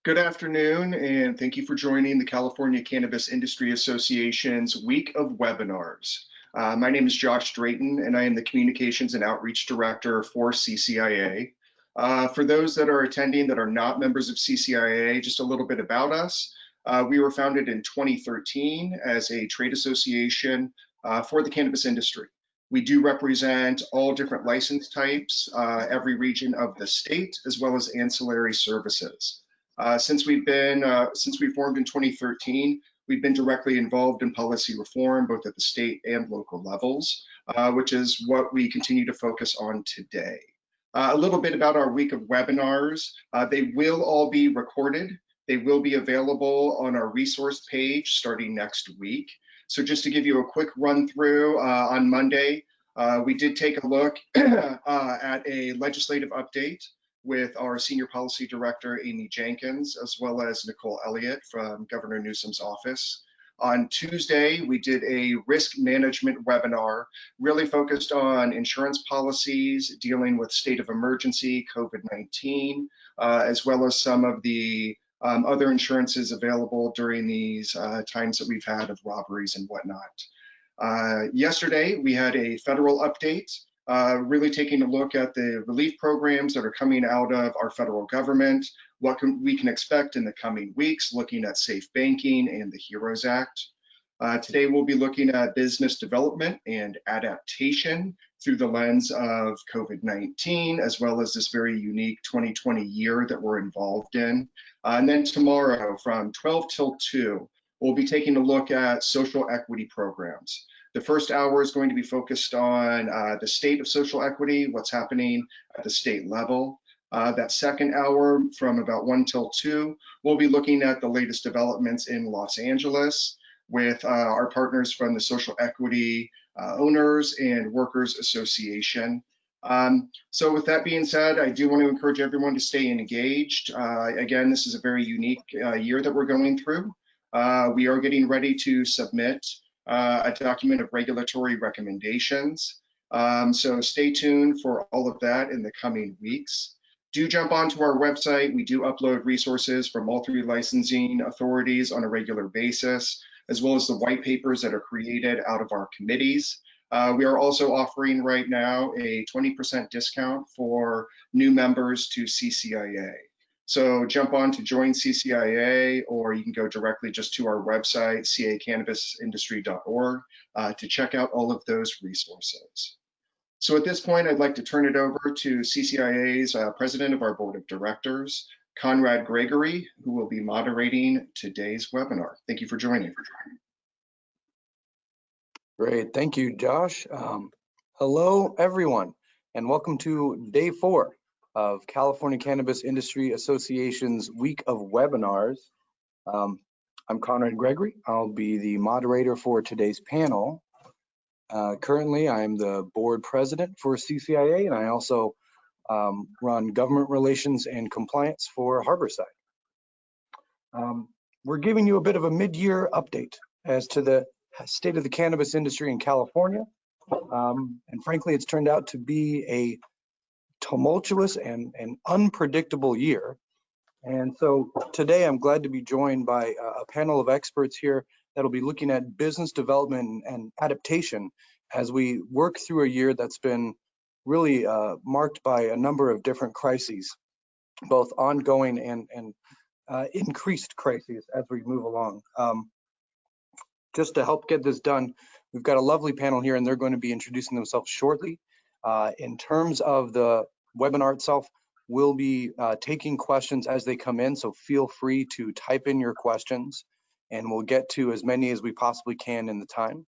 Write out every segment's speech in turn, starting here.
Good afternoon, and thank you for joining the California Cannabis Industry Association's week of webinars. My name is Josh Drayton, and I am the Communications and Outreach Director for CCIA. For those that are attending that are not members of CCIA, just a little bit about us. We were founded in 2013 as a trade association for the cannabis industry. We do represent all different license types, every region of the state, as well as ancillary services. Since we formed in 2013, we've been directly involved in policy reform, both at the state and local levels, which is what we continue to focus on today. A little bit about our week of webinars. They will all be recorded. They will be available on our resource page starting next week. So just to give you a quick run through, on Monday, we did take a look at a legislative update with our Senior Policy Director, Amy Jenkins, as well as Nicole Elliott from Governor Newsom's office. On Tuesday, we did a risk management webinar, really focused on insurance policies, dealing with state of emergency, COVID-19, as well as some of the other insurances available during these times that we've had of robberies and whatnot. Yesterday, we had a federal update, really taking a look at the relief programs that are coming out of our federal government, what we can expect in the coming weeks, looking at safe banking and the HEROES Act. Today, we'll be looking at business development and adaptation through the lens of COVID-19, as well as this very unique 2020 year that we're involved in. And then tomorrow from 12 till 2, we'll be taking a look at social equity programs. The first hour is going to be focused on the state of social equity, what's happening at the state level. That second hour from about 1 till 2, we'll be looking at the latest developments in Los Angeles with our partners from the Social Equity Owners and Workers Association. So with that being said, I do want to encourage everyone to stay engaged. Again, this is a very unique year that we're going through. We are getting ready to submit a document of regulatory recommendations. So stay tuned for all of that in the coming weeks. Do jump onto our website. We do upload resources from all 3 licensing authorities on a regular basis, as well as the white papers that are created out of our committees. We are also offering right now a 20% discount for new members to CCIA. So jump on to join CCIA, or you can go directly just to our website, cacanabisindustry.org, to check out all of those resources. So at this point, I'd like to turn it over to CCIA's President of our Board of Directors, Conrad Gregory, who will be moderating today's webinar. Thank you for joining. Great, thank you, Josh. Hello, everyone, and welcome to day 4 of California Cannabis Industry Association's week of webinars. I'm Conrad Gregory. I'll be the moderator for today's panel. Currently, I'm the board president for CCIA, and I also run government relations and compliance for Harborside. We're giving you a bit of a mid-year update as to the state of the cannabis industry in California. And frankly, it's turned out to be a tumultuous and unpredictable year. And so today I'm glad to be joined by a panel of experts here that'll be looking at business development and adaptation as we work through a year that's been really marked by a number of different crises, both ongoing and increased crises as we move along. Just to help get this done, we've got a lovely panel here, and they're going to be introducing themselves shortly. In terms of the webinar itself, we'll be taking questions as they come in, so feel free to type in your questions, and we'll get to as many as we possibly can in the time.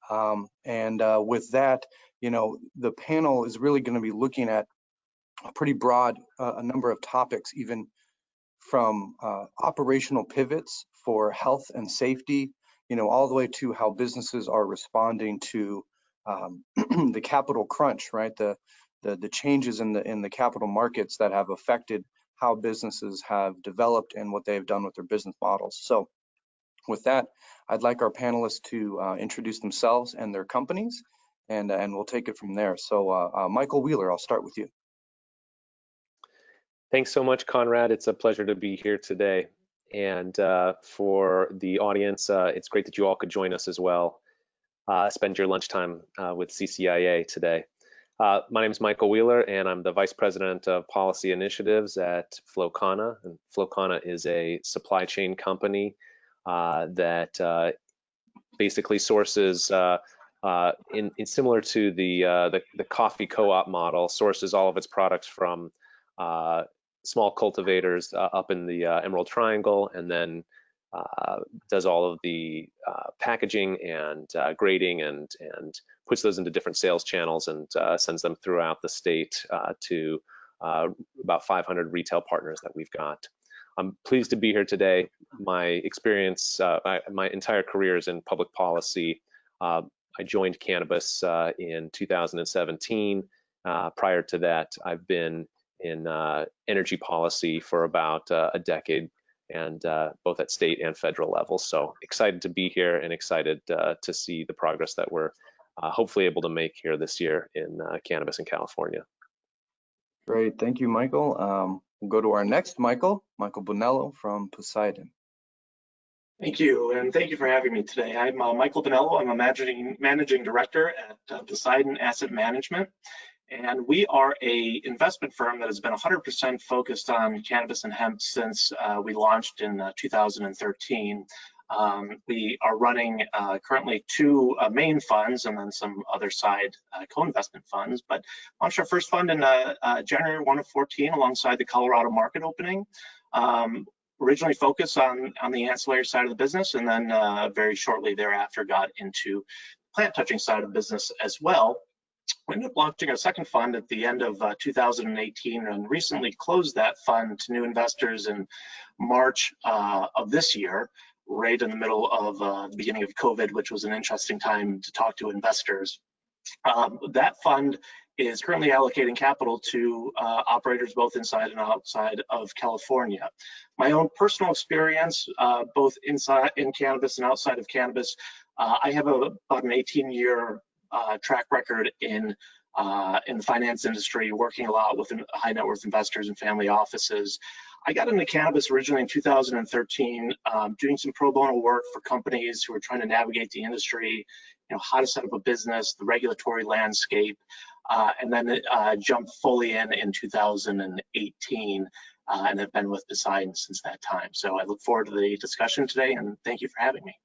With that, you know, the panel is really going to be looking at a pretty broad a number of topics, even from operational pivots for health and safety, you know, all the way to how businesses are responding to the capital crunch, right? The changes in the capital markets that have affected how businesses have developed and what they've done with their business models. So with that, I'd like our panelists to introduce themselves and their companies, and we'll take it from there. So Michael Wheeler, I'll start with you. Thanks so much, Conrad. It's a pleasure to be here today. And for the audience, it's great that you all could join us as well. Spend your lunchtime with CCIA today. My name is Michael Wheeler, and I'm the Vice President of Policy Initiatives at Flowcana. And Flowcana is a supply chain company that basically sources, in similar to the coffee co-op model, sources all of its products from small cultivators up in the Emerald Triangle, and then does all of the packaging and grading and puts those into different sales channels and sends them throughout the state to about 500 retail partners that we've got. I'm pleased to be here today. My experience, my entire career is in public policy. I joined cannabis in 2017. Prior to that, I've been in energy policy for about a decade, and both at state and federal level. So excited to be here and excited to see the progress that we're hopefully able to make here this year in cannabis in California. Great, thank you, Michael. We'll go to our next Michael Bonello from Poseidon. Thank you, and thank you for having me today. I'm Michael Bonello. I'm a managing director at Poseidon Asset Management, and we are a investment firm that has been 100% focused on cannabis and hemp since we launched in 2013. We are running currently two main funds and then some other side co-investment funds, but launched our first fund in January 1 of 14 alongside the Colorado market opening. Originally focused on the ancillary side of the business, and then very shortly thereafter got into plant touching side of business as well. We ended up launching our second fund at the end of 2018 and recently closed that fund to new investors in March of this year, right in the middle of the beginning of COVID, which was an interesting time to talk to investors. That fund is currently allocating capital to operators both inside and outside of California. My own personal experience, both inside in cannabis and outside of cannabis, I have about an 18-year track record in the finance industry, working a lot with high net worth investors and family offices. I got into cannabis originally in 2013, doing some pro bono work for companies who were trying to navigate the industry, how to set up a business, the regulatory landscape, and then jumped fully in 2018 and have been with Poseidon since that time. So I look forward to the discussion today, and thank you for having me.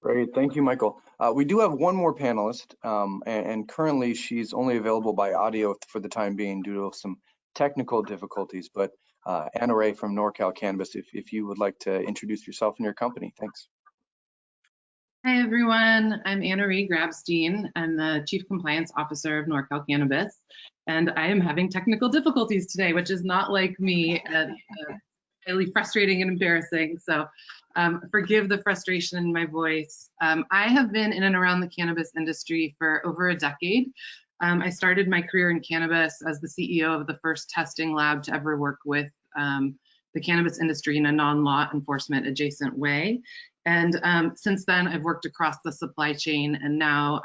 Great, thank you, Michael. We do have one more panelist, and currently she's only available by audio for the time being due to some technical difficulties, but Anna Ray from NorCal Cannabis, if you would like to introduce yourself and your company, thanks. Hi everyone, I'm Anna Ray Grabstein. I'm the Chief Compliance Officer of NorCal Cannabis, and I am having technical difficulties today, which is not like me, highly frustrating and embarrassing. So forgive the frustration in my voice. I have been in and around the cannabis industry for over a decade. I started my career in cannabis as the CEO of the first testing lab to ever work with the cannabis industry in a non-law enforcement adjacent way. And since then, I've worked across the supply chain and now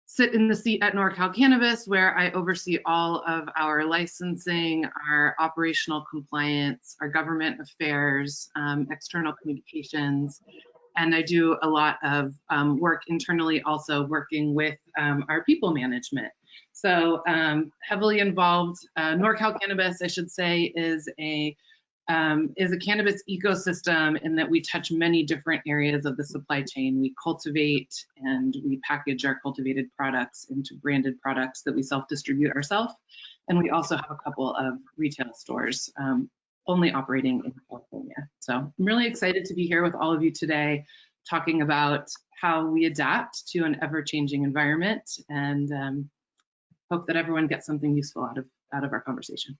sit in the seat at NorCal Cannabis, where I oversee all of our licensing, our operational compliance, our government affairs, external communications, and I do a lot of work internally, also working with our people management. So heavily involved. NorCal Cannabis, I should say, is a cannabis ecosystem in that we touch many different areas of the supply chain. We cultivate and we package our cultivated products into branded products that we self-distribute ourselves. And we also have a couple of retail stores only operating in California. So I'm really excited to be here with all of you today, talking about how we adapt to an ever-changing environment, and hope that everyone gets something useful out of our conversation.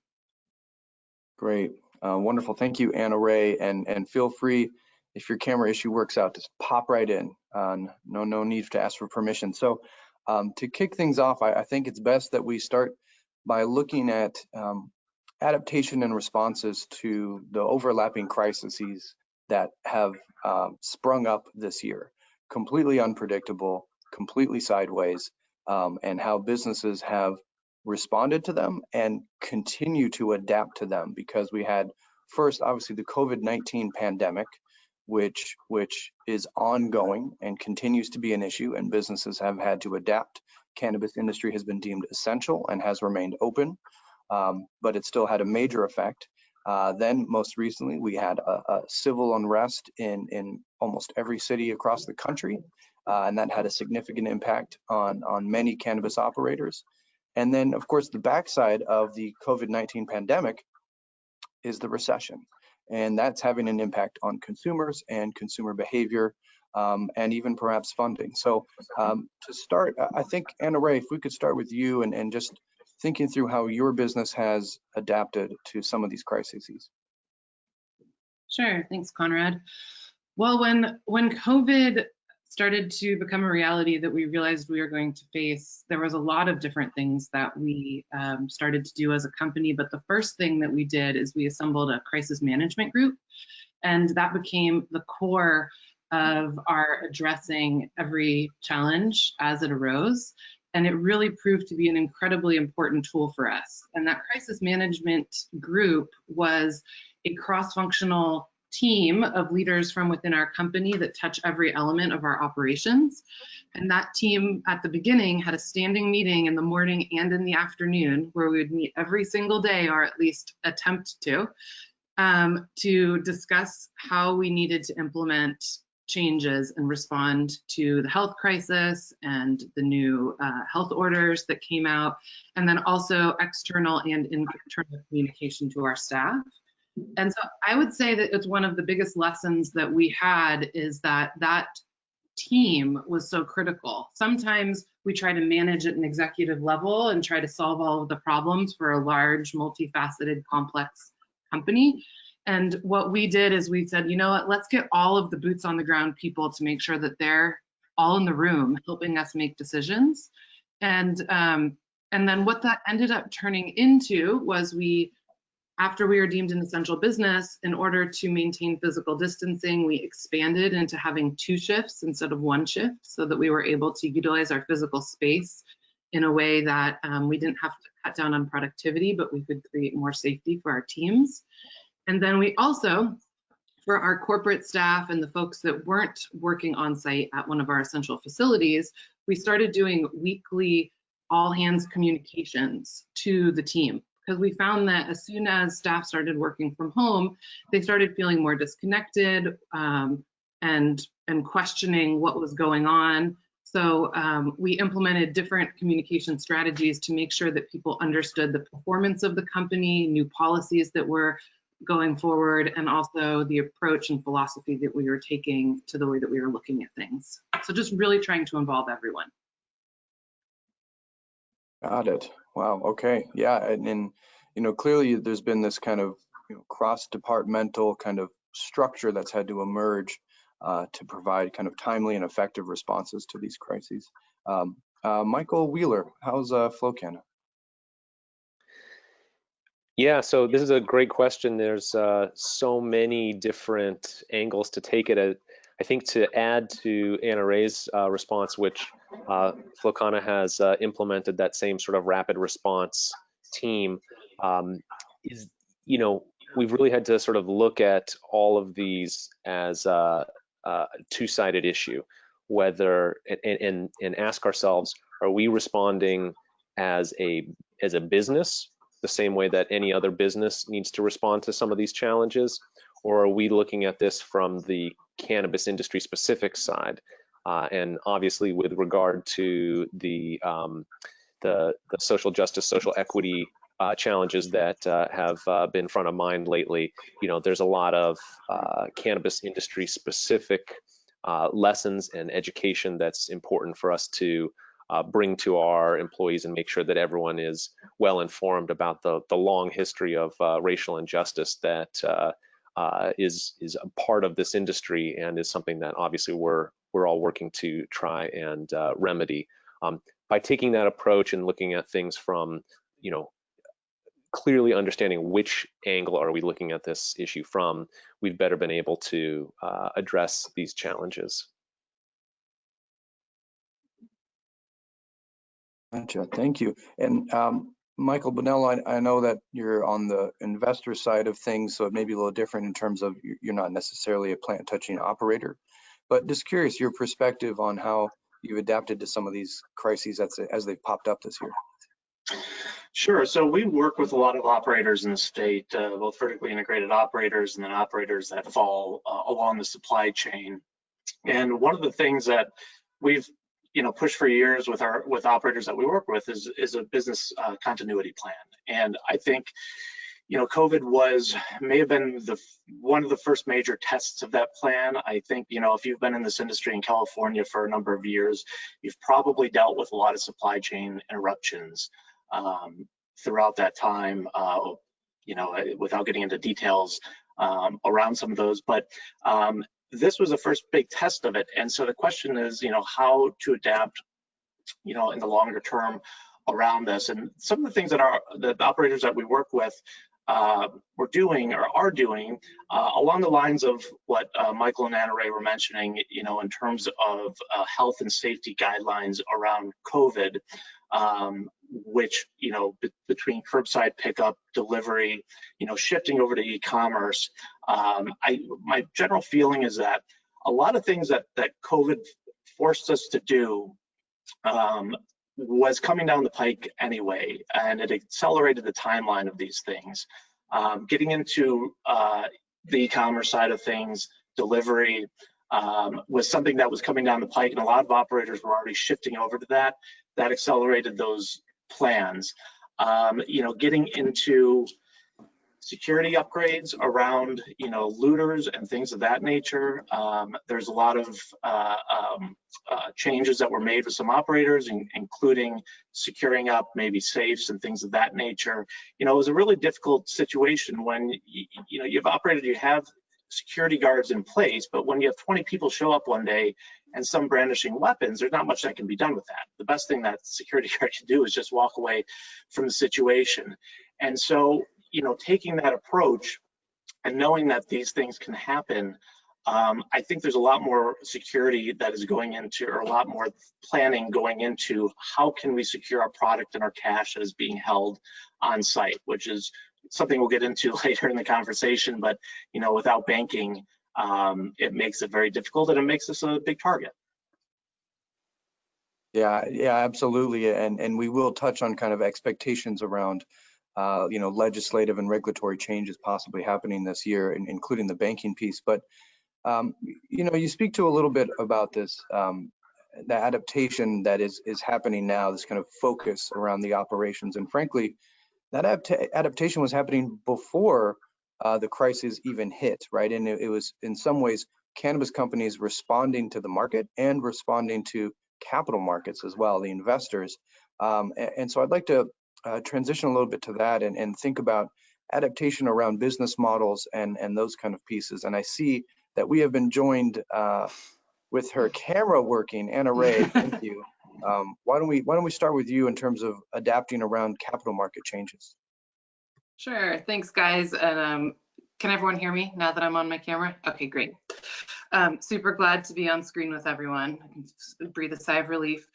Great. Wonderful. Thank you, Anna Ray. And feel free, if your camera issue works out, just pop right in. No need to ask for permission. So to kick things off, I think it's best that we start by looking at adaptation and responses to the overlapping crises that have sprung up this year. Completely unpredictable, completely sideways, and how businesses have responded to them and continue to adapt to them, because we had first, obviously, the COVID-19 pandemic, which is ongoing and continues to be an issue, and businesses have had to adapt. Cannabis industry has been deemed essential and has remained open, but it still had a major effect. Then most recently, we had a civil unrest in almost every city across the country, and that had a significant impact on many cannabis operators. And then, of course, the backside of the COVID-19 pandemic is the recession, and that's having an impact on consumers and consumer behavior, and even perhaps funding. So to start, I think, Anna Ray, if we could start with you and just thinking through how your business has adapted to some of these crises. Sure, thanks, Conrad. Well, when COVID started to become a reality that we realized we were going to face, there was a lot of different things that we started to do as a company. But the first thing that we did is we assembled a crisis management group, and that became the core of our addressing every challenge as it arose. And it really proved to be an incredibly important tool for us. And that crisis management group was a cross-functional team of leaders from within our company that touch every element of our operations. And that team at the beginning had a standing meeting in the morning and in the afternoon, where we would meet every single day, or at least attempt to discuss how we needed to implement changes and respond to the health crisis and the new health orders that came out, and then also external and internal communication to our staff. And so I would say that it's one of the biggest lessons that we had, is that team was so critical. Sometimes we try to manage at an executive level and try to solve all of the problems for a large, multifaceted, complex company. And what we did is we said, you know what, let's get all of the boots on the ground people to make sure that they're all in the room helping us make decisions. And then what that ended up turning into was after we were deemed an essential business, in order to maintain physical distancing, we expanded into having 2 shifts instead of 1 shift, so that we were able to utilize our physical space in a way that we didn't have to cut down on productivity, but we could create more safety for our teams. And then we also, for our corporate staff and the folks that weren't working on site at one of our essential facilities, we started doing weekly all hands communications to the team, because we found that as soon as staff started working from home, they started feeling more disconnected and questioning what was going on. So we implemented different communication strategies to make sure that people understood the performance of the company, new policies that were going forward, and also the approach and philosophy that we were taking to the way that we were looking at things. So just really trying to involve everyone. Got it. Wow. Okay. Yeah. And clearly there's been this kind of cross-departmental kind of structure that's had to emerge to provide kind of timely and effective responses to these crises. Michael Wheeler, how's FlowCanna? Yeah, so this is a great question. There's so many different angles to take it at. I think to add to Anna Ray's response, which FlowCanna has implemented that same sort of rapid response team, is, we've really had to sort of look at all of these as a two-sided issue, whether and ask ourselves, are we responding as a business the same way that any other business needs to respond to some of these challenges, or are we looking at this from the cannabis industry specific side? And obviously, with regard to the social justice, social equity challenges that have been front of mind lately, there's a lot of cannabis industry specific lessons and education that's important for us to bring to our employees and make sure that everyone is well informed about the long history of racial injustice that is a part of this industry, and is something that obviously we're all working to try and remedy. By taking that approach and looking at things from, clearly understanding which angle are we looking at this issue from, we've better been able to address these challenges. Gotcha. Thank you. And Michael Bonello, I know that you're on the investor side of things, so it may be a little different in terms of you're not necessarily a plant touching operator, but just curious your perspective on how you've adapted to some of these crises as they've popped up this year. Sure. So we work with a lot of operators in the state, both vertically integrated operators and then operators that fall along the supply chain. And one of the things that we've pushed for years with operators that we work with is a business continuity plan. And I think COVID may have been one of the first major tests of that plan. I think if you've been in this industry in California for a number of years, you've probably dealt with a lot of supply chain interruptions throughout that time. Without getting into details around some of those, but this was the first big test of it. And so the question is, how to adapt, in the longer term around this. And some of the things that the operators that we work with were doing or are doing along the lines of what Michael and Anna Ray were mentioning, in terms of health and safety guidelines around COVID, which, between curbside pickup, delivery, shifting over to e-commerce. My general feeling is that a lot of things that COVID forced us to do was coming down the pike anyway, and it accelerated the timeline of these things. Getting into the e-commerce side of things, delivery, was something that was coming down the pike, and a lot of operators were already shifting over to that. That accelerated those plans. Getting into security upgrades around, looters and things of that nature. There's a lot of changes that were made with some operators, including securing up maybe safes and things of that nature. It was a really difficult situation when you've operated, you have security guards in place, but when you have 20 people show up one day and some brandishing weapons, there's not much that can be done with that. The best thing that security guard can do is just walk away from the situation. And so, taking that approach and knowing that these things can happen, I think there's a lot more security that is going into, or a lot more planning going into, how can we secure our product and our cash that is being held on site, which is something we'll get into later in the conversation. But without banking, it makes it very difficult, and it makes us a big target. Yeah, absolutely. And we will touch on kind of expectations around legislative and regulatory changes possibly happening this year, including the banking piece. But you speak to a little bit about this, the adaptation that is happening now, this kind of focus around the operations. And frankly, that adaptation was happening before the crisis even hit, right? And it was in some ways cannabis companies responding to the market and responding to capital markets as well, the investors. And so I'd like to transition a little bit to that and think about adaptation around business models and those kind of pieces. And I see that we have been joined with her camera working. Anna Ray, thank you. Why don't we start with you in terms of adapting around capital market changes? Sure, thanks guys. And can everyone hear me now that I'm on my camera? Okay, great. Super glad to be on screen with everyone. I can breathe a sigh of relief.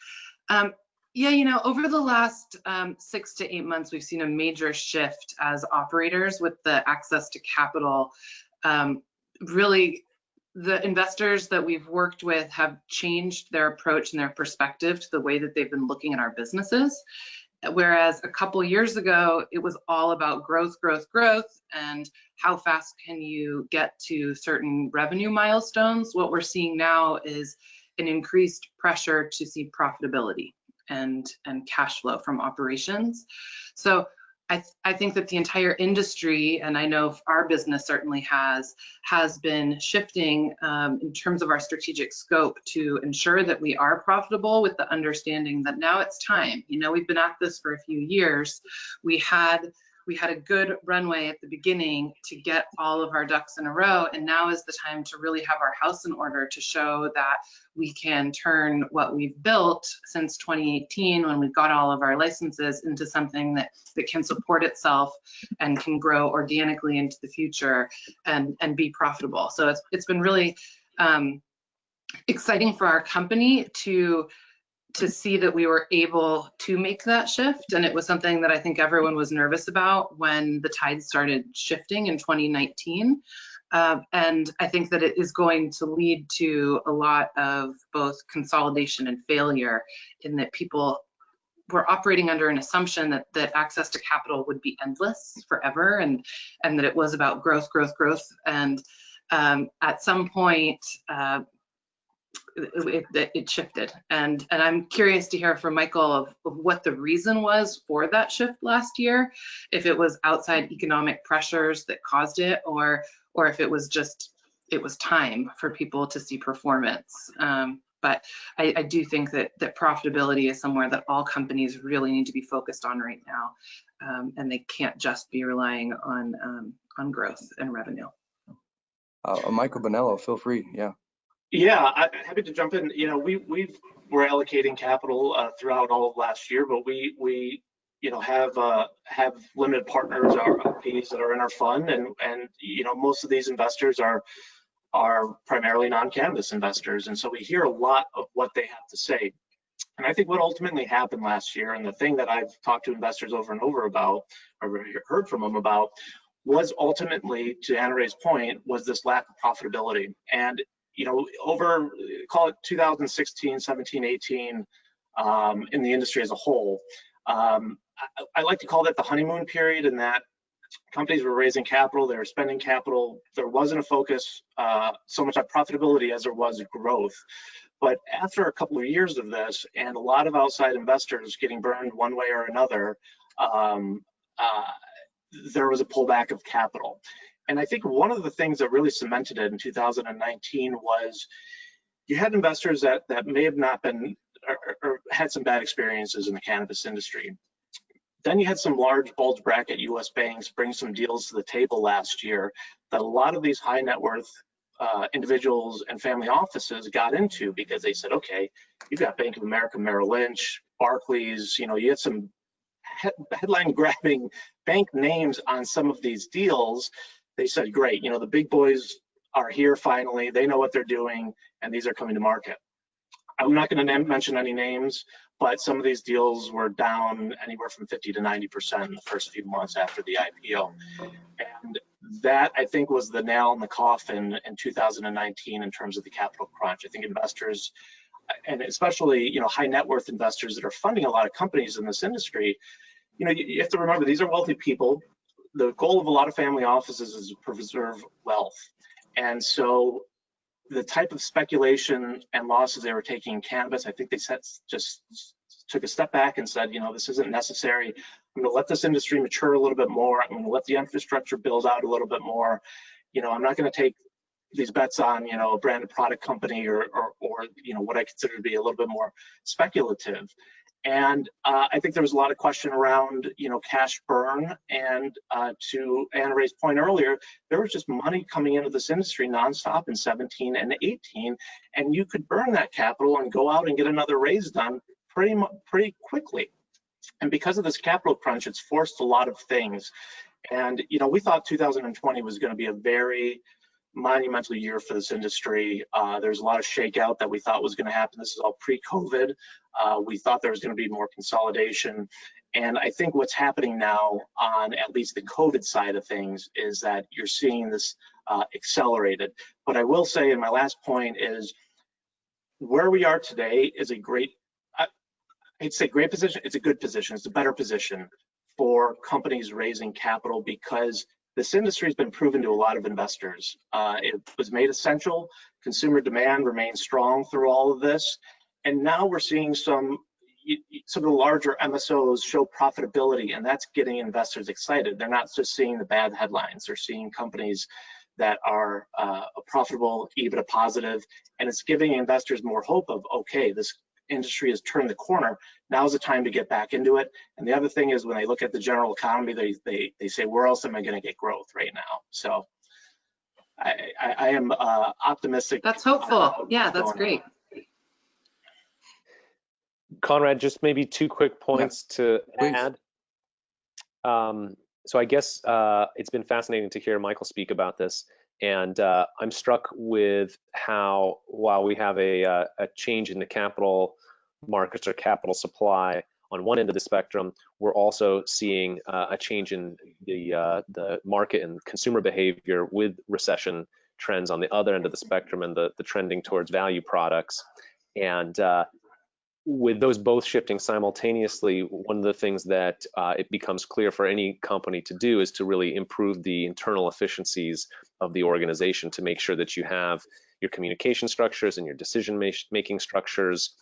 Over the last 6 to 8 months, we've seen a major shift as operators with the access to capital. Really, the investors that we've worked with have changed their approach and their perspective to the way that they've been looking at our businesses. Whereas a couple years ago, it was all about growth, and how fast can you get to certain revenue milestones. What we're seeing now is an increased pressure to see profitability and cash flow from operations. So I think that the entire industry, and I know our business certainly has been shifting in terms of our strategic scope to ensure that we are profitable, with the understanding that now it's time. We've been at this for a few years. We had a good runway at the beginning to get all of our ducks in a row, and now is the time to really have our house in order to show that we can turn what we've built since 2018, when we got all of our licenses, into something that can support itself and can grow organically into the future and be profitable. So it's been really exciting for our company to to see that we were able to make that shift. And it was something that I think everyone was nervous about when the tide started shifting in 2019. And I think that it is going to lead to a lot of both consolidation and failure, in that people were operating under an assumption that access to capital would be endless forever, and that it was about growth. And at some point, it shifted. And I'm curious to hear from Michael of what the reason was for that shift last year, if it was outside economic pressures that caused it, or if it was time for people to see performance. But I do think that profitability is somewhere that all companies really need to be focused on right now, and they can't just be relying on growth and revenue. Michael Bonello, feel free. Yeah. Yeah, I'm happy to jump in. You know, we're allocating capital throughout all of last year, but we have limited partners, our LPs that are in our fund, and most of these investors are primarily non-cannabis investors, and so we hear a lot of what they have to say. And I think what ultimately happened last year, and the thing that I've talked to investors over and over about, or heard from them about, was ultimately, to Anna Ray's point, was this lack of profitability. And over, call it 2016, 17, 18, in the industry as a whole, I like to call that the honeymoon period, in that companies were raising capital, they were spending capital. There wasn't a focus so much on profitability as there was growth. But after a couple of years of this, and a lot of outside investors getting burned one way or another, there was a pullback of capital. And I think one of the things that really cemented it in 2019 was you had investors that may have not been, or had some bad experiences in the cannabis industry. Then you had some large bulge bracket US banks bring some deals to the table last year that a lot of these high net worth individuals and family offices got into, because they said, okay, you've got Bank of America, Merrill Lynch, Barclays, you had some headline grabbing bank names on some of these deals. They said, great, the big boys are here finally, they know what they're doing, and these are coming to market. I'm not going to mention any names, but some of these deals were down anywhere from 50 to 90% in the first few months after the IPO. And that, I think, was the nail in the coffin in 2019 in terms of the capital crunch. I think investors, and especially high net worth investors that are funding a lot of companies in this industry, you have to remember, these are wealthy people. The goal of a lot of family offices is to preserve wealth. And so the type of speculation and losses they were taking in cannabis, I think they just took a step back and said, this isn't necessary. I'm going to let this industry mature a little bit more. I'm going to let the infrastructure build out a little bit more. I'm not going to take these bets on, a branded product company or what I consider to be a little bit more speculative. And I think there was a lot of question around, cash burn. And to Anna Ray's point earlier, there was just money coming into this industry nonstop in 17 and 18, and you could burn that capital and go out and get another raise done pretty quickly. And because of this capital crunch, it's forced a lot of things. And we thought 2020 was going to be a very monumental year for this industry. There's a lot of shakeout that we thought was going to happen. This is all pre-COVID. We thought there was going to be more consolidation. And I think what's happening now on at least the COVID side of things is that you're seeing this accelerated. But I will say, and my last point is, where we are today is a great, I'd say great position. It's a good position. It's a better position for companies raising capital, because this industry has been proven to a lot of investors. It was made essential. Consumer demand remains strong through all of this. And now we're seeing some of the larger MSOs show profitability, and that's getting investors excited. They're not just seeing the bad headlines. They're seeing companies that are profitable, EBITDA positive, and it's giving investors more hope of, okay, this industry has turned the corner. Now's the time to get back into it. And the other thing is, when they look at the general economy, they say, where else am I going to get growth right now? So I am optimistic. That's hopeful. Yeah, that's great. Conrad, just maybe two quick points to add. So I guess it's been fascinating to hear Michael speak about this. And I'm struck with how, while we have a change in the capital markets or capital supply on one end of the spectrum, we're also seeing a change in the market and consumer behavior with recession trends on the other end of the spectrum, and the trending towards value products. And with those both shifting simultaneously, one of the things that it becomes clear for any company to do is to really improve the internal efficiencies of the organization, to make sure that you have your communication structures and your decision-making structures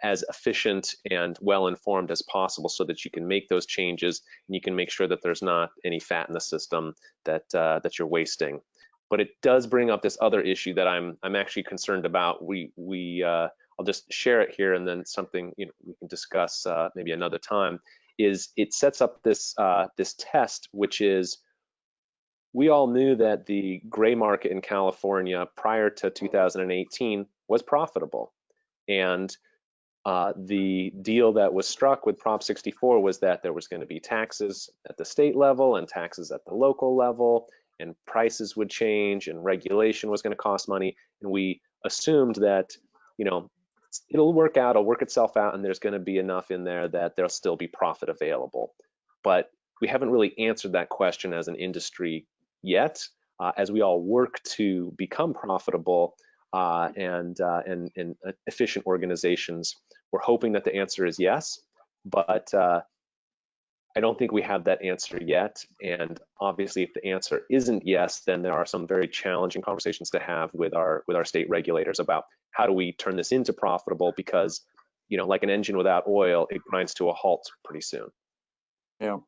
as efficient and well-informed as possible, so that you can make those changes and you can make sure that there's not any fat in the system that you're wasting. But it does bring up this other issue that I'm actually concerned about. I'll just share it here, and then something we can discuss maybe another time. Is it sets up this this test, which is, we all knew that the gray market in California prior to 2018 was profitable, and the deal that was struck with Prop 64 was that there was going to be taxes at the state level and taxes at the local level, and prices would change, and regulation was going to cost money, and we assumed that it'll work out, it'll work itself out, and there's going to be enough in there that there'll still be profit available. But we haven't really answered that question as an industry yet. As we all work to become profitable and efficient organizations, we're hoping that the answer is yes, but I don't think we have that answer yet. And obviously, if the answer isn't yes, then there are some very challenging conversations to have with our state regulators about how do we turn this into profitable, because like an engine without oil, it grinds to a halt pretty soon. Yeah.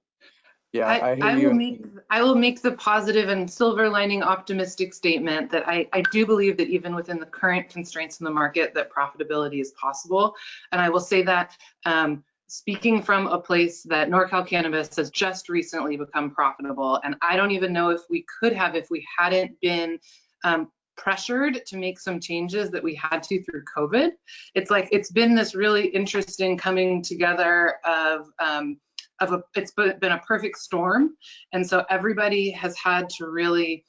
I hear you. I will make the positive and silver lining optimistic statement that I do believe that even within the current constraints in the market, that profitability is possible. And I will say that speaking from a place that NorCal Cannabis has just recently become profitable, and I don't even know if we could have if we hadn't been pressured to make some changes that we had to through COVID. It's been this really interesting coming together of it's been a perfect storm. And so everybody has had to really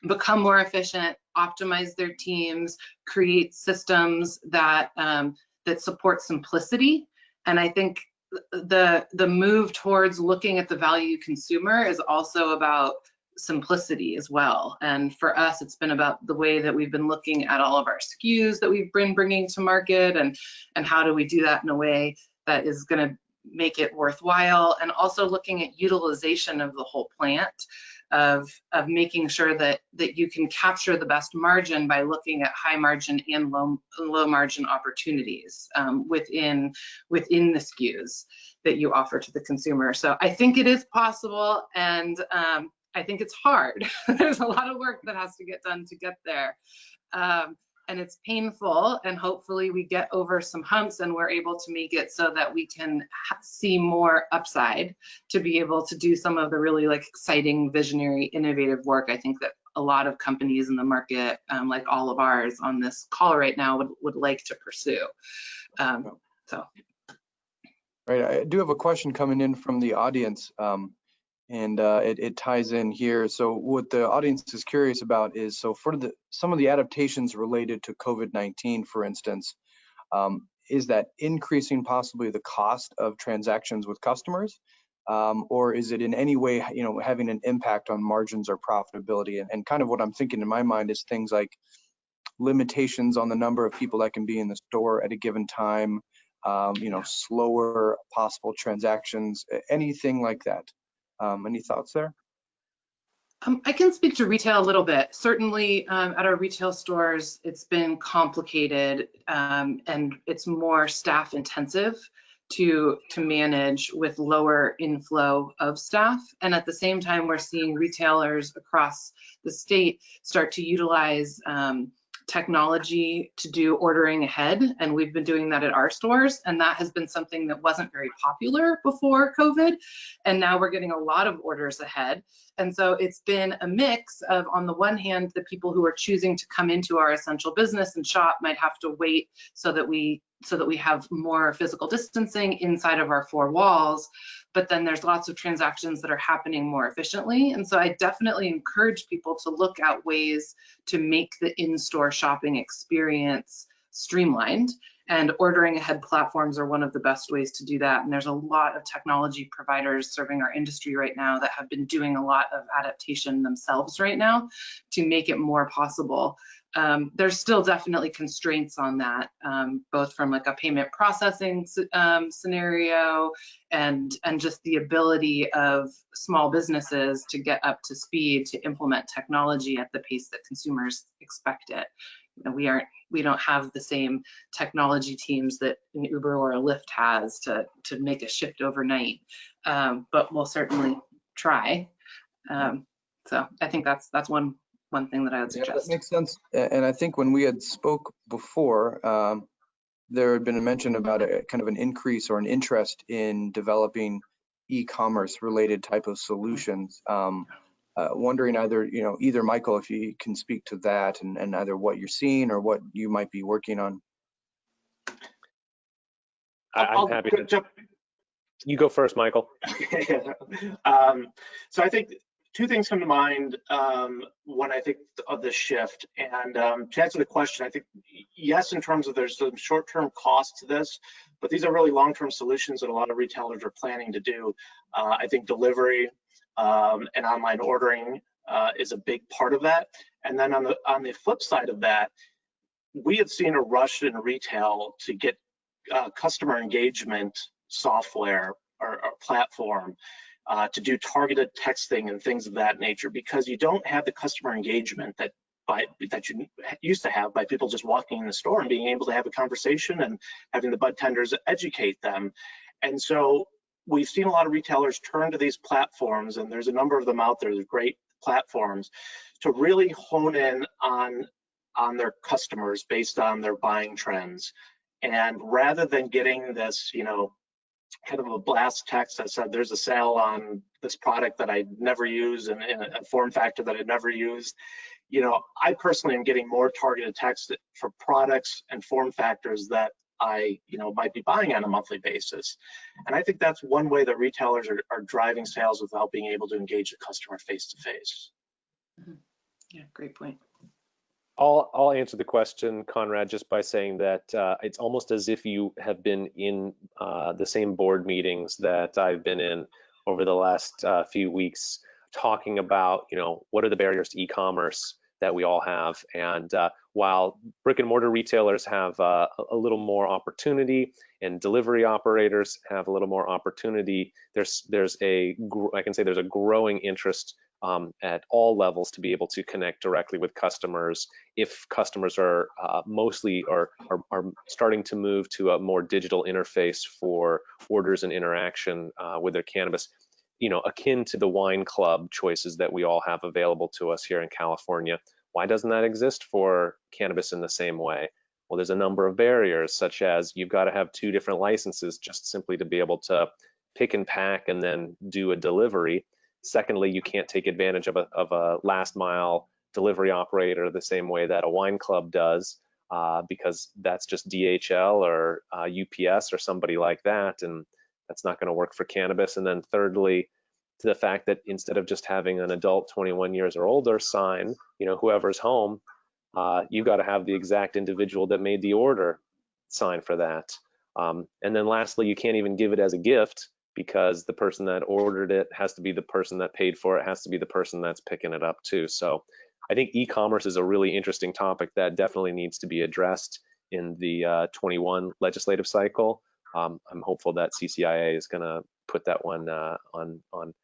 become more efficient, optimize their teams, create systems that support simplicity. And I think the move towards looking at the value consumer is also about simplicity as well. And for us, it's been about the way that we've been looking at all of our SKUs that we've been bringing to market, and how do we do that in a way that is going to make it worthwhile, and also looking at utilization of the whole plant, of making sure that you can capture the best margin by looking at high margin and low margin opportunities within the SKUs that you offer to the consumer. So I think it is possible, and I think it's hard. There's a lot of work that has to get done to get there. And it's painful, and hopefully we get over some humps and we're able to make it so that we can see more upside to be able to do some of the really exciting, visionary, innovative work I think that a lot of companies in the market, like all of ours on this call right now, would like to pursue. Right, I do have a question coming in from the audience. And it ties in here. So what the audience is curious about is, so for some of the adaptations related to COVID-19, for instance, is that increasing possibly the cost of transactions with customers, or is it in any way, having an impact on margins or profitability? And kind of what I'm thinking in my mind is things like limitations on the number of people that can be in the store at a given time, slower possible transactions, anything like that. Any thoughts there? I can speak to retail a little bit. Certainly at our retail stores, it's been complicated, and it's more staff intensive to manage with lower inflow of staff. And at the same time, we're seeing retailers across the state start to utilize technology to do ordering ahead, and we've been doing that at our stores, and that has been something that wasn't very popular before COVID, and now we're getting a lot of orders ahead. And so it's been a mix of, on the one hand, the people who are choosing to come into our essential business and shop might have to wait so that we have more physical distancing inside of our four walls, but then there's lots of transactions that are happening more efficiently. And so I definitely encourage people to look at ways to make the in-store shopping experience streamlined And ordering ahead platforms are one of the best ways to do that. And there's a lot of technology providers serving our industry right now that have been doing a lot of adaptation themselves right now to make it more possible. There's still definitely constraints on that, both from like a payment processing scenario and just the ability of small businesses to get up to speed to implement technology at the pace that consumers expect it. You know, we don't have the same technology teams that an Uber or a Lyft has to make a shift overnight, but we'll certainly try. So I think that's one thing that I would suggest. Yeah, that makes sense. And I think when we had spoke before, there had been a mention about a kind of an increase or an interest in developing e-commerce related type of solutions. Wondering either Michael, if you can speak to that and either what you're seeing or what you might be working on. I'm happy to jump. You go first, Michael. So I think two things come to mind when I think of this shift. And to answer the question, I think yes, in terms of there's some short-term cost to this, but these are really long-term solutions that a lot of retailers are planning to do. I think delivery and online ordering is a big part of that. And then on the flip side of that, we have seen a rush in retail to get customer engagement software or platform to do targeted texting and things of that nature, because you don't have the customer engagement that you used to have by people just walking in the store and being able to have a conversation and having the bud tenders educate them. And so we've seen a lot of retailers turn to these platforms, and there's a number of them out there, there's great platforms, to really hone in on their customers based on their buying trends. And rather than getting this, kind of a blast text that said there's a sale on this product that I never use and a form factor that I never used, I personally am getting more targeted text for products and form factors that I might be buying on a monthly basis. And I think that's one way that retailers are driving sales without being able to engage the customer face to face. Yeah, great point. I'll answer the question, Conrad, just by saying that it's almost as if you have been in the same board meetings that I've been in over the last few weeks, talking about, what are the barriers to e-commerce that we all have. And while brick and mortar retailers have a little more opportunity and delivery operators have a little more opportunity, I can say there's a growing interest at all levels to be able to connect directly with customers if customers are mostly are starting to move to a more digital interface for orders and interaction with their cannabis, akin to the wine club choices that we all have available to us here in California. Why doesn't that exist for cannabis in the same way? Well, there's a number of barriers, such as you've got to have 2 different licenses just simply to be able to pick and pack and then do a delivery. Secondly, you can't take advantage of a last mile delivery operator the same way that a wine club does, because that's just DHL or UPS or somebody like that, and that's not going to work for cannabis. And then thirdly, to the fact that instead of just having an adult 21 years or older sign, whoever's home, you've got to have the exact individual that made the order sign for that. And then lastly, you can't even give it as a gift, because the person that ordered it has to be the person that paid for it, has to be the person that's picking it up too. So I think e-commerce is a really interesting topic that definitely needs to be addressed in the 21 legislative cycle. I'm hopeful that CCIA is going to put that one on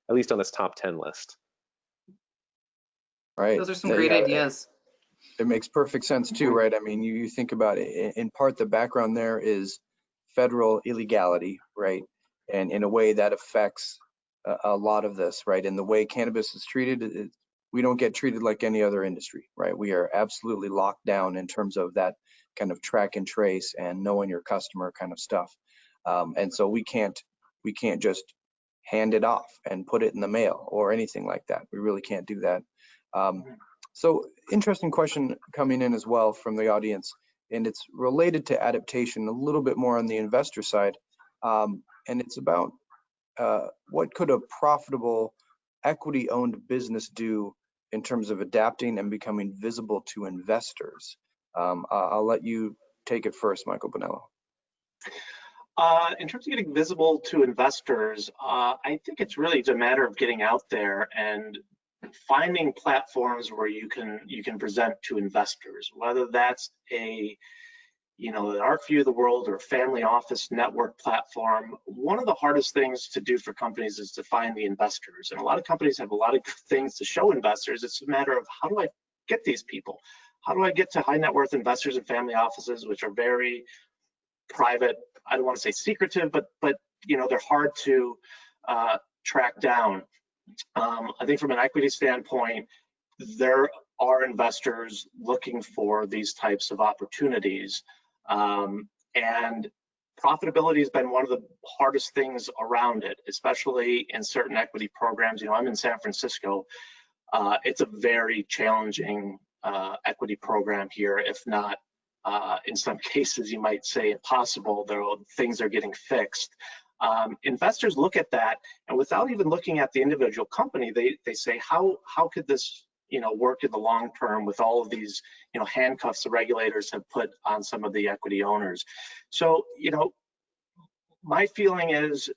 at least on this top 10 list. Right. Those are some great ideas. It makes perfect sense too, right? I mean, you think about it, in part, the background there is federal illegality, right? And in a way that affects a lot of this, right? And the way cannabis is treated, we don't get treated like any other industry, right? We are absolutely locked down in terms of that kind of track and trace and knowing your customer kind of stuff. And so we can't just hand it off and put it in the mail or anything like that. We really can't do that. So interesting question coming in as well from the audience, and it's related to adaptation a little bit more on the investor side. And it's about what could a profitable equity-owned business do in terms of adapting and becoming visible to investors? I'll let you take it first, Michael Bonello. In terms of getting visible to investors, I think it's really a matter of getting out there and finding platforms where you can present to investors, whether that's a our View of the World or family office network platform. One of the hardest things to do for companies is to find the investors. And a lot of companies have a lot of good things to show investors. It's a matter of, how do I get these people? How do I get to high net worth investors and family offices, which are very private? I don't want to say secretive, but they're hard to track down. I think from an equity standpoint, there are investors looking for these types of opportunities. And profitability has been one of the hardest things around it, especially in certain equity programs. I'm in San Francisco. It's a very challenging equity program here, if not in some cases you might say impossible. Things are getting fixed. Investors look at that, and without even looking at the individual company, they say, how could this work in the long term with all of these handcuffs the regulators have put on some of the equity owners. So my feeling is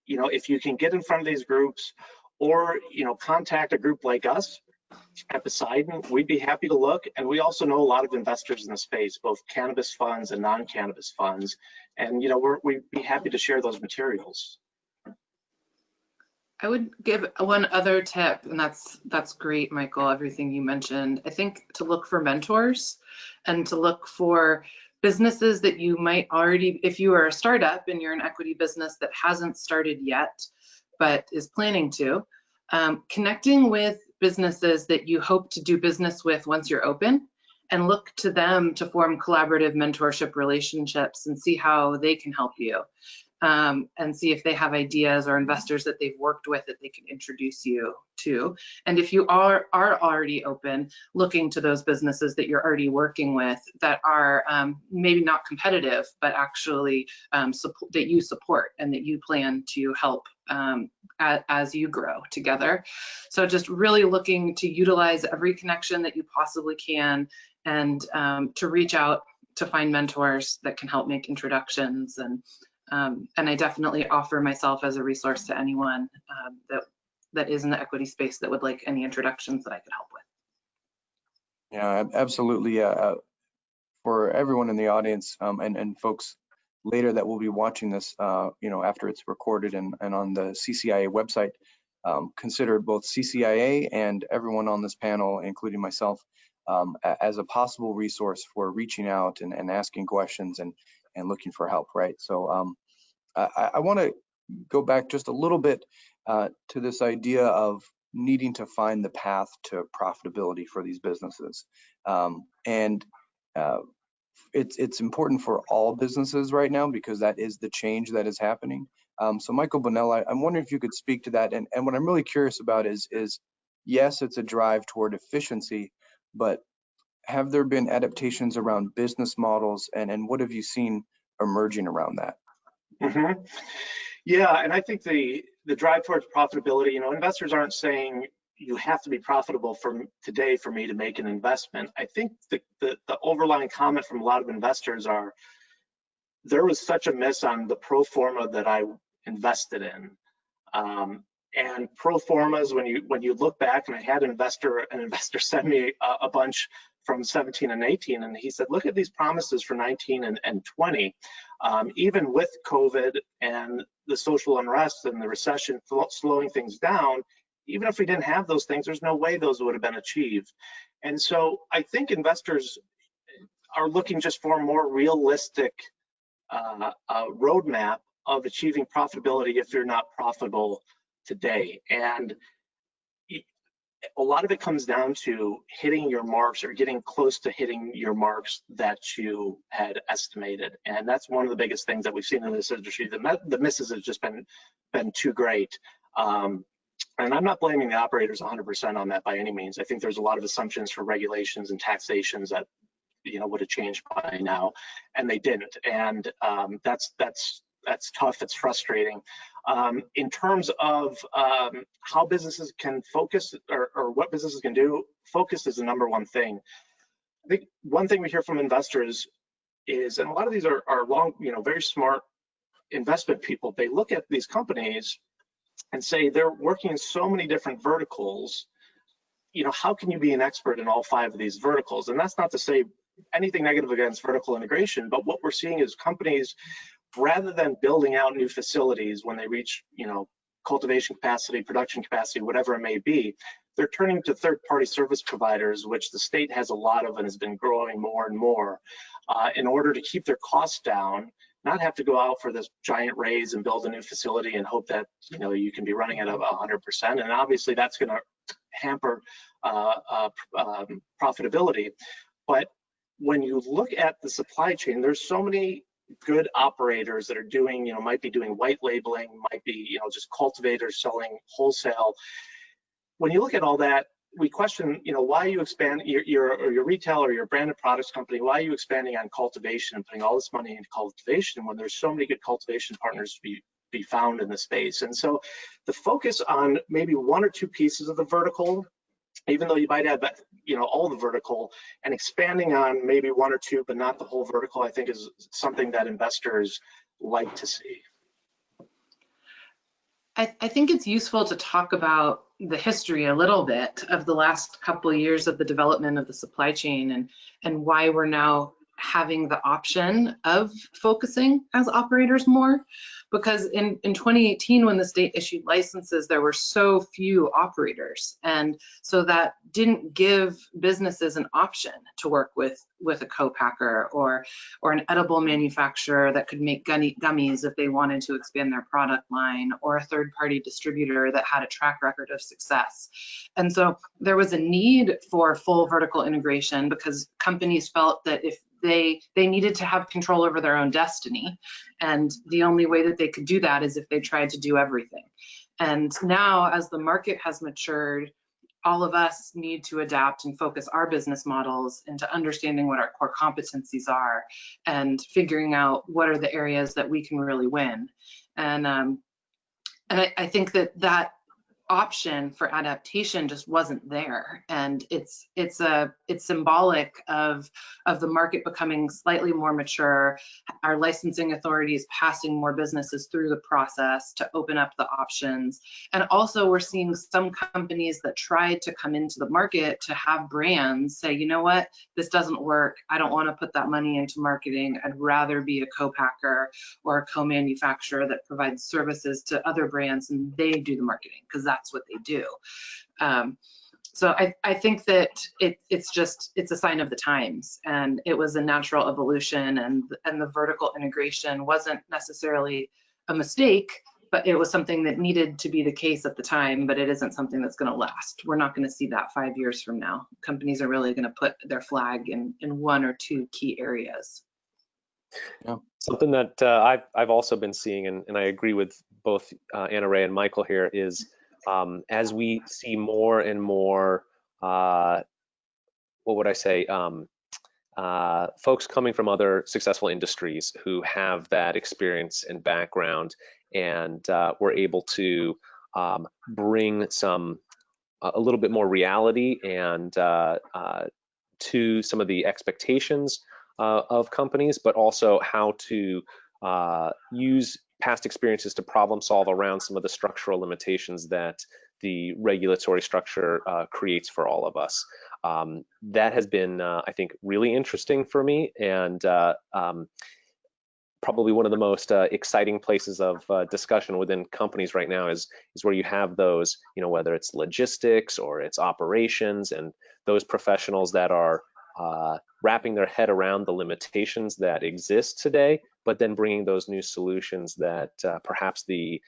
if you can get in front of these groups, or contact a group like us at Poseidon, we'd be happy to look. And we also know a lot of investors in the space, both cannabis funds and non-cannabis funds, and we'd be happy to share those materials. I would give one other tip, and that's great, Michael, everything you mentioned. I think to look for mentors and to look for businesses that you might already, if you are a startup and you're an equity business that hasn't started yet, but is planning to, connecting with businesses that you hope to do business with once you're open, and look to them to form collaborative mentorship relationships and see how they can help you. And see if they have ideas or investors that they've worked with that they can introduce you to. And if you are already open, looking to those businesses that you're already working with that are maybe not competitive, but actually that you support and that you plan to help as you grow together. So just really looking to utilize every connection that you possibly can, and to reach out to find mentors that can help make introductions. And I definitely offer myself as a resource to anyone that is in the equity space that would like any introductions that I could help with. Yeah, absolutely. For everyone in the audience and folks later that will be watching this, after it's recorded and on the CCIA website, consider both CCIA and everyone on this panel, including myself, as a possible resource for reaching out and asking questions and looking for help, right? So I want to go back just a little bit to this idea of needing to find the path to profitability for these businesses. It's important for all businesses right now, because that is the change that is happening. So Michael Bonnell, I'm wondering if you could speak to that. And what I'm really curious about is yes, it's a drive toward efficiency, but have there been adaptations around business models, and what have you seen emerging around that? Mm-hmm. Yeah, and I think the drive towards profitability, investors aren't saying you have to be profitable today for me to make an investment. I think the overlying comment from a lot of investors are, there was such a miss on the pro forma that I invested in. And pro formas, when you look back, and I had an investor send me a bunch from 17 and 18, and he said, look at these promises for 19 and 20. Even with COVID and the social unrest and the recession slowing things down, even if we didn't have those things, there's no way those would have been achieved. And so I think investors are looking just for a more realistic roadmap of achieving profitability if you're not profitable today. And a lot of it comes down to hitting your marks, or getting close to hitting your marks that you had estimated. And that's one of the biggest things that we've seen in this industry. The misses have just been too great. And I'm not blaming the operators 100% on that by any means. I think there's a lot of assumptions for regulations and taxations that would have changed by now, and they didn't. And that's tough. It's frustrating. In terms of how businesses can focus, or what businesses can do, focus is the number one thing. I think one thing we hear from investors is, and a lot of these are long, very smart investment people, they look at these companies and say they're working in so many different verticals, how can you be an expert in all 5 of these verticals? And that's not to say anything negative against vertical integration, but what we're seeing is companies, rather than building out new facilities when they reach, cultivation capacity, production capacity, whatever it may be, they're turning to third-party service providers, which the state has a lot of and has been growing more and more, in order to keep their costs down, not have to go out for this giant raise and build a new facility and hope that you can be running at 100%. And obviously that's going to hamper profitability. But when you look at the supply chain, there's so many good operators that are doing, might be doing white labeling, might be, just cultivators selling wholesale. When you look at all that, we question, why you expand your retail or your branded products company, why are you expanding on cultivation and putting all this money into cultivation when there's so many good cultivation partners to be found in the space? And so the focus on maybe 1 or 2 pieces of the vertical, even though you might have, all the vertical, and expanding on maybe 1 or 2, but not the whole vertical, I think is something that investors like to see. I think it's useful to talk about the history a little bit of the last couple of years of the development of the supply chain and why we're now having the option of focusing as operators more. Because in 2018, when the state issued licenses, there were so few operators. And so that didn't give businesses an option to work with a co-packer or an edible manufacturer that could make gummies if they wanted to expand their product line, or a third-party distributor that had a track record of success. And so there was a need for full vertical integration because companies felt that if they needed to have control over their own destiny. And the only way that they could do that is if they tried to do everything. And now, as the market has matured, all of us need to adapt and focus our business models into understanding what our core competencies are and figuring out what are the areas that we can really win. And I think that option for adaptation just wasn't there, and it's symbolic of the market becoming slightly more mature, our licensing authorities passing more businesses through the process to open up the options. And also we're seeing some companies that tried to come into the market to have brands say, you know what, this doesn't work, I don't want to put that money into marketing, I'd rather be a co-packer or a co-manufacturer that provides services to other brands and they do the marketing, because that's what they do. So I think that it's a sign of the times, and it was a natural evolution, and the vertical integration wasn't necessarily a mistake, but it was something that needed to be the case at the time, but it isn't something that's going to last. We're not going to see that 5 years from now. Companies are really going to put their flag in 1 or 2 key areas. Yeah. Something that I've also been seeing, and I agree with both Anna Ray and Michael here, is as we see more and more, what would I say, folks coming from other successful industries who have that experience and background, and we're able to bring a little bit more reality and to some of the expectations of companies, but also how to use past experiences to problem solve around some of the structural limitations that the regulatory structure creates for all of us. That has been, I think, really interesting for me, and probably one of the most exciting places of discussion within companies right now is where you have those, whether it's logistics or it's operations, and those professionals that are wrapping their head around the limitations that exist today, but then bringing those new solutions that perhaps the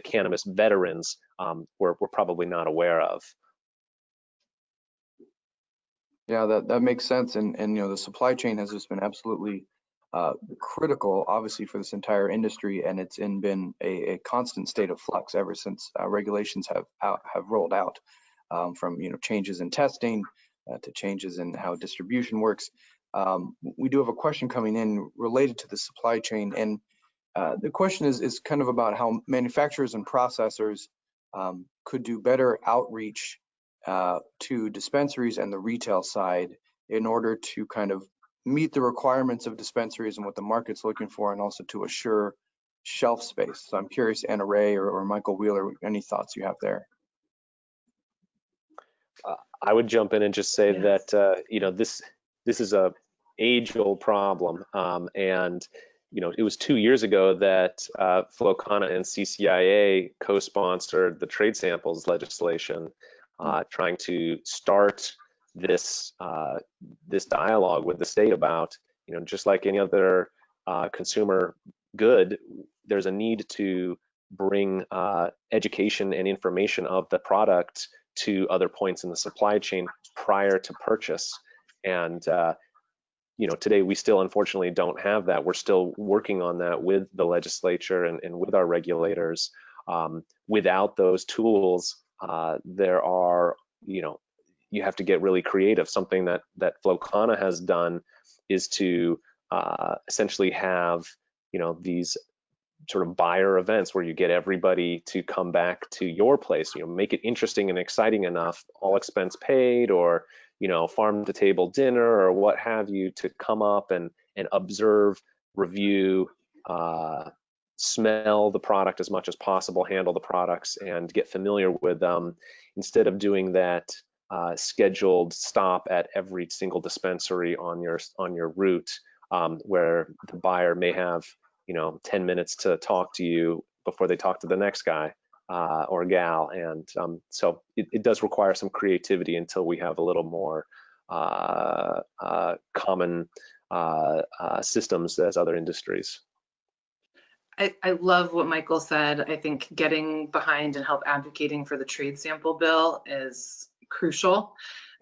cannabis veterans were probably not aware of. Yeah, that makes sense. And the supply chain has just been absolutely critical, obviously, for this entire industry, and it's been a constant state of flux ever since regulations have rolled out, from changes in testing to changes in how distribution works. We do have a question coming in related to the supply chain, and the question is kind of about how manufacturers and processors could do better outreach to dispensaries and the retail side in order to kind of meet the requirements of dispensaries and what the market's looking for, and also to assure shelf space. So I'm curious, Anna Ray or Michael Wheeler, any thoughts you have there? I would jump in and just say that this is a age-old problem, and it was 2 years ago that Flocana and CCIA co-sponsored the trade samples legislation, trying to start this dialogue with the state about, just like any other consumer good, there's a need to bring education and information of the product to other points in the supply chain prior to purchase. And today we still unfortunately don't have that. We're still working on that with the legislature and with our regulators. Without those tools, there are, you have to get really creative. Something that Flocana has done is to essentially have, these sort of buyer events where you get everybody to come back to your place, make it interesting and exciting enough, all expense paid, or farm to table dinner or what have you, to come up and observe, review, smell the product as much as possible, handle the products, and get familiar with them, instead of doing that scheduled stop at every single dispensary on your route, where the buyer may have 10 minutes to talk to you before they talk to the next guy or gal. And so it does require some creativity until we have a little more common systems as other industries. I love what Michael said. I think getting behind and help advocating for the trade sample bill is crucial.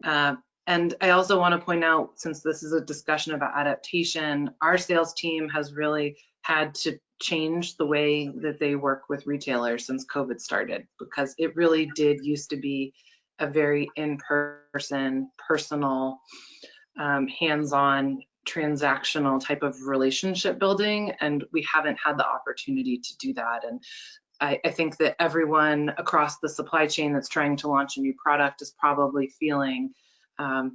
And I also want to point out, since this is a discussion about adaptation, our sales team has really had to change the way that they work with retailers since COVID started, because it really did used to be a very in-person, personal, hands-on, transactional type of relationship building, and we haven't had the opportunity to do that. And I think that everyone across the supply chain that's trying to launch a new product is probably feeling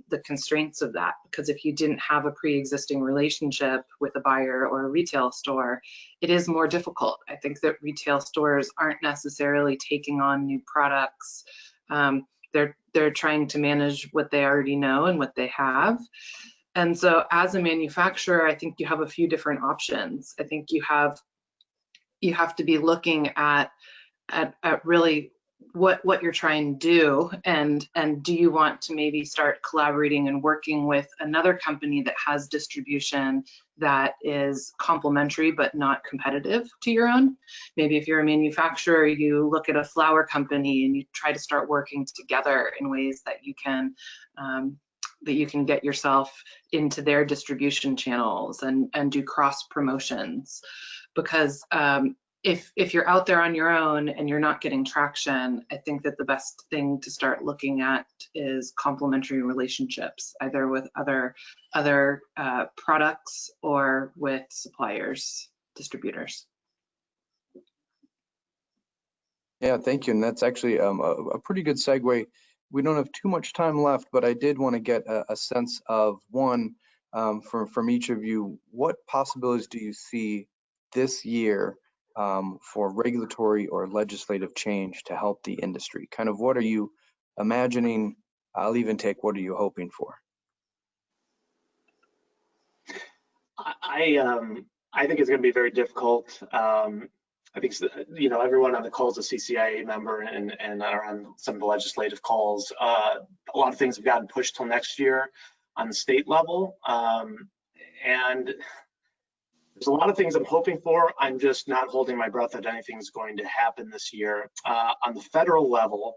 the constraints of that, because if you didn't have a pre-existing relationship with a buyer or a retail store, it is more difficult. I think that retail stores aren't necessarily taking on new products. They're trying to manage what they already know and what they have. And so as a manufacturer, I think you have a few different options. I think you have to be looking at really what you're trying to do, and do you want to maybe start collaborating and working with another company that has distribution that is complementary but not competitive to your own. Maybe if you're a manufacturer, you look at a flower company and you try to start working together in ways that you can get yourself into their distribution channels and do cross promotions. Because if you're out there on your own and you're not getting traction, I think that the best thing to start looking at is complementary relationships, either with other products or with suppliers, distributors. Yeah, thank you. And that's actually a pretty good segue. We don't have too much time left, but I did want to get a sense of, one, from each of you, what possibilities do you see this year for regulatory or legislative change to help the industry? Kind of what are you imagining? I'll even take, what are you hoping for? I think it's going to be very difficult. I think, everyone on the call is a CCIA member and are on some of the legislative calls. A lot of things have gotten pushed till next year on the state level. And there's a lot of things I'm hoping for. I'm just not holding my breath that anything's going to happen this year. On the federal level,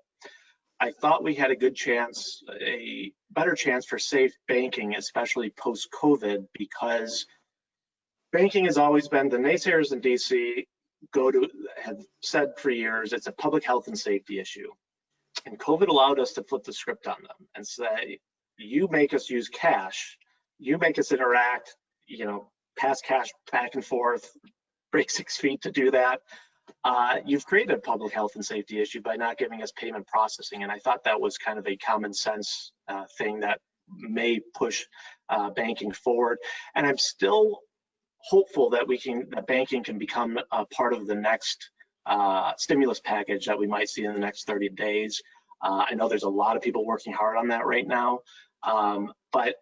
I thought we had a good chance, a better chance for safe banking, especially post-COVID, because banking has always been, the naysayers in DC have said for years, it's a public health and safety issue. And COVID allowed us to flip the script on them and say, you make us use cash, you make us interact, pass cash back and forth, break 6 feet to do that. You've created a public health and safety issue by not giving us payment processing. And I thought that was kind of a common sense thing that may push banking forward. And I'm still hopeful that that banking can become a part of the next stimulus package that we might see in the next 30 days. I know there's a lot of people working hard on that right now, but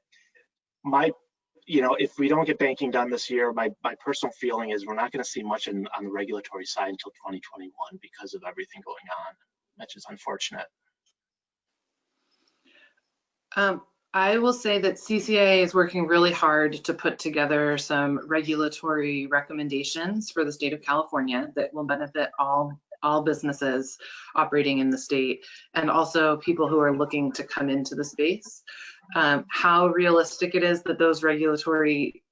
if we don't get banking done this year, my personal feeling is we're not going to see much on the regulatory side until 2021 because of everything going on, which is unfortunate. I will say that CCIA is working really hard to put together some regulatory recommendations for the state of California that will benefit all businesses operating in the state, and also people who are looking to come into the space. How realistic it is that those regulatory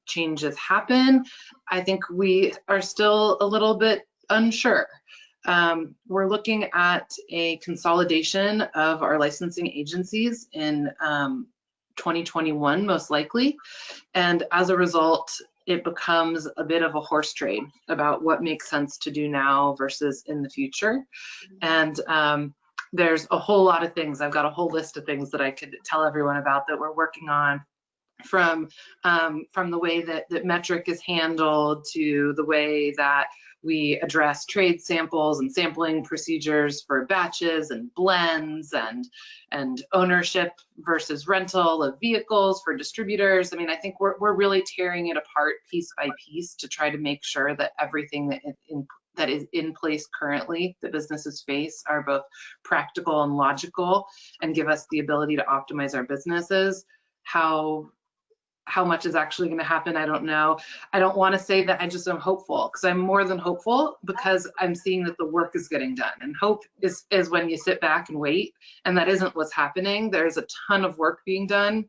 changes happen, I think we are still a little bit unsure. We're looking at a consolidation of our licensing agencies in 2021, most likely. And as a result, it becomes a bit of a horse trade about what makes sense to do now versus in the future. And there's a whole lot of things. I've got a whole list of things that I could tell everyone about that we're working on, from the way that metric is handled to the way that we address trade samples and sampling procedures for batches and blends and ownership versus rental of vehicles for distributors. I mean, I think we're really tearing it apart piece by piece to try to make sure that everything that is in place currently that businesses face are both practical and logical and give us the ability to optimize our businesses. How much is actually going to happen, I don't know. I don't want to say that I just am hopeful, because I'm more than hopeful, because I'm seeing that the work is getting done. And hope is when you sit back and wait, and that isn't what's happening. There's a ton of work being done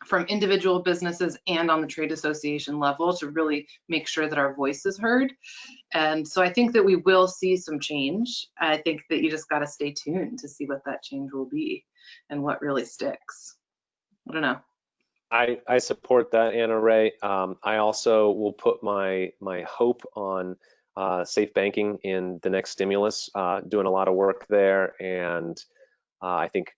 from individual businesses and on the trade association level to really make sure that our voice is heard. And so I think that we will see some change. I think that you just got to stay tuned to see what that change will be and what really sticks. I don't know. I support that, Anna Ray. I also will put my hope on safe banking in the next stimulus, doing a lot of work there. And I think,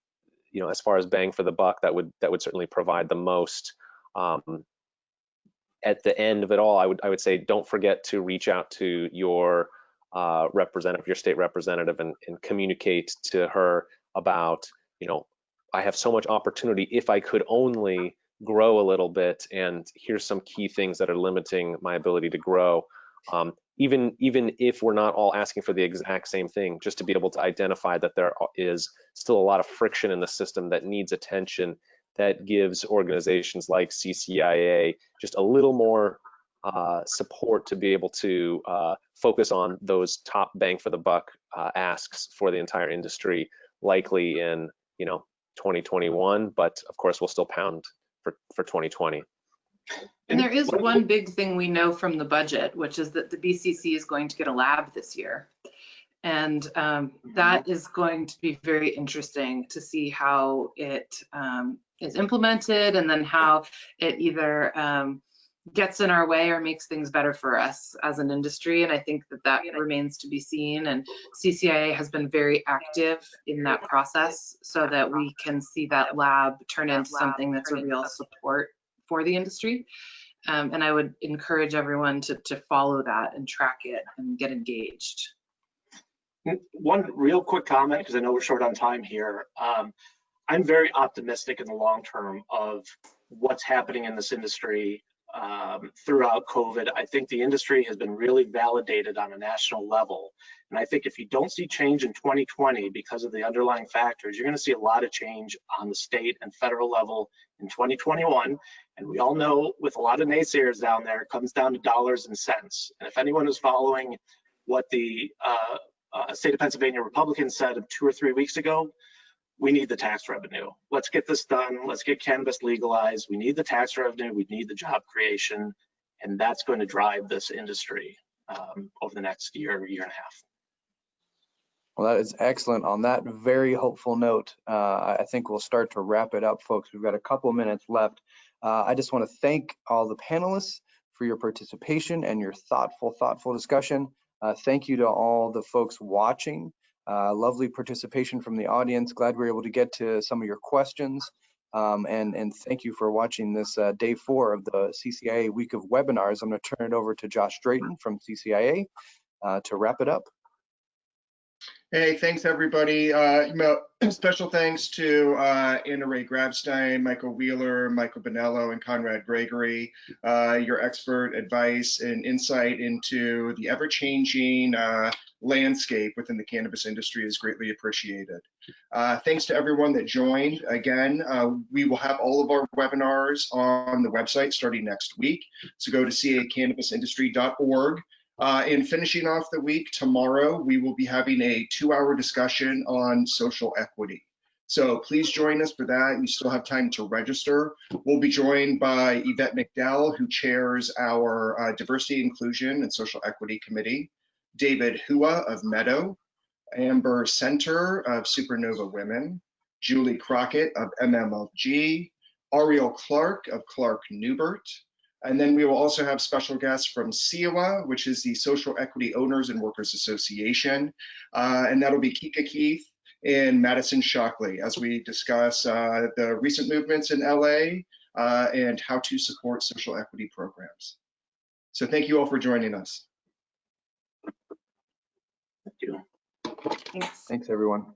as far as bang for the buck, that would certainly provide the most. At the end of it all, I would say, don't forget to reach out to your representative, your state representative, and communicate to her about, I have so much opportunity if I could only grow a little bit, and here's some key things that are limiting my ability to grow. Even if we're not all asking for the exact same thing, just to be able to identify that there is still a lot of friction in the system that needs attention, that gives organizations like CCIA just a little more support to be able to focus on those top bang for the buck asks for the entire industry, likely in 2021, but of course we'll still pound for 2020. And there is one big thing we know from the budget, which is that the BCC is going to get a lab this year. And that is going to be very interesting to see how it is implemented, and then how it either gets in our way or makes things better for us as an industry. And I think that remains to be seen. And CCIA has been very active in that process so that we can see that lab turn into something that's a real support for the industry. And I would encourage everyone to follow that and track it and get engaged. One real quick comment, because I know we're short on time here. I'm very optimistic in the long term of what's happening in this industry throughout COVID. I think the industry has been really validated on a national level. And I think if you don't see change in 2020 because of the underlying factors, you're going to see a lot of change on the state and federal level in 2021. And we all know, with a lot of naysayers down there, it comes down to dollars and cents. And if anyone is following what the state of Pennsylvania Republicans said 2 or 3 weeks ago, we need the tax revenue. Let's get this done. Let's get cannabis legalized. We need the tax revenue. We need the job creation. And that's going to drive this industry over the next year and a half. Well, that is excellent. On that very hopeful note, I think we'll start to wrap it up, folks. We've got a couple of minutes left. I just want to thank all the panelists for your participation and your thoughtful discussion. Thank you to all the folks watching. Lovely participation from the audience. Glad we were able to get to some of your questions. And thank you for watching this day 4 of the CCIA week of webinars. I'm going to turn it over to Josh Drayton from CCIA to wrap it up. Hey, thanks everybody. Special thanks to Anna Ray Grabstein, Michael Wheeler, Michael Bonello, and Conrad Gregory. Your expert advice and insight into the ever-changing landscape within the cannabis industry is greatly appreciated. Thanks to everyone that joined. Again, we will have all of our webinars on the website starting next week. So go to cacannabisindustry.org. And finishing off the week tomorrow, we will be having a 2-hour discussion on social equity. So please join us for that. You still have time to register. We'll be joined by Yvette McDowell, who chairs our Diversity, Inclusion, and Social Equity Committee, David Hua of Meadow, Amber Center of Supernova Women, Julie Crockett of MMLG, Ariel Clark of Clark Newbert, and then we will also have special guests from CCIA, which is the Social Equity Owners and Workers Association, and that'll be Kika Keith and Madison Shockley as we discuss the recent movements in LA and how to support social equity programs. So thank you all for joining us. Thank you. Thanks everyone.